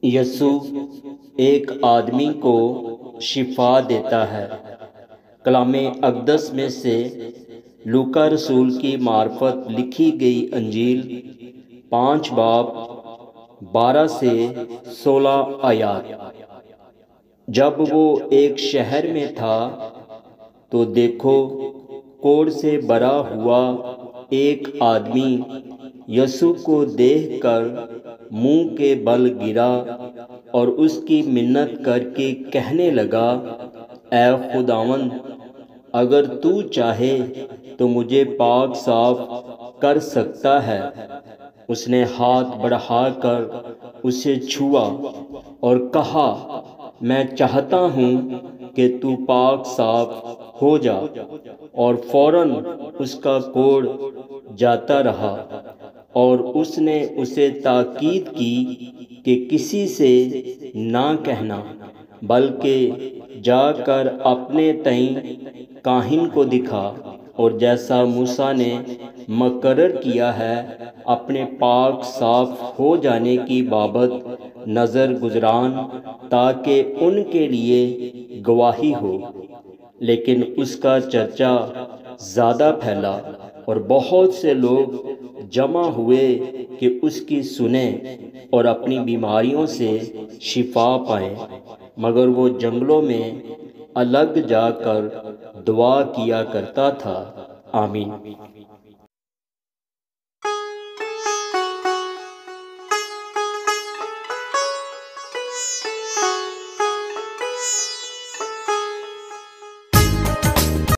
یسوع ایک آدمی کو شفا دیتا ہے۔ کلام اقدس میں سے لوکا رسول کی معرفت لکھی گئی انجیل 5 باب 12 سے 16 آیات۔ جب وہ ایک شہر میں تھا تو دیکھو کوڑھ سے بھرا ہوا ایک آدمی یسوع کو دیکھ کر منہ کے بل گرا اور اس کی منت کر کے کہنے لگا، اے خداوند، اگر تو چاہے تو مجھے پاک صاف کر سکتا ہے۔ اس نے ہاتھ بڑھا کر اسے چھوا اور کہا، میں چاہتا ہوں کہ تو پاک صاف ہو جا، اور فوراً اس کا کوڑھ جاتا رہا۔ اور اس نے اسے تاکید کی کہ کسی سے نہ کہنا، بلکہ جا کر اپنے تئیں کاہن کو دکھا، اور جیسا موسیٰ نے مقرر کیا ہے اپنے پاک صاف ہو جانے کی بابت نظر گزران، تاکہ ان کے لیے گواہی ہو۔ لیکن اس کا چرچا زیادہ پھیلا اور بہت سے لوگ جمع ہوئے کہ اس کی سنیں اور اپنی بیماریوں سے شفا پائیں، مگر وہ جنگلوں میں الگ جا کر دعا کیا کرتا تھا۔ آمین۔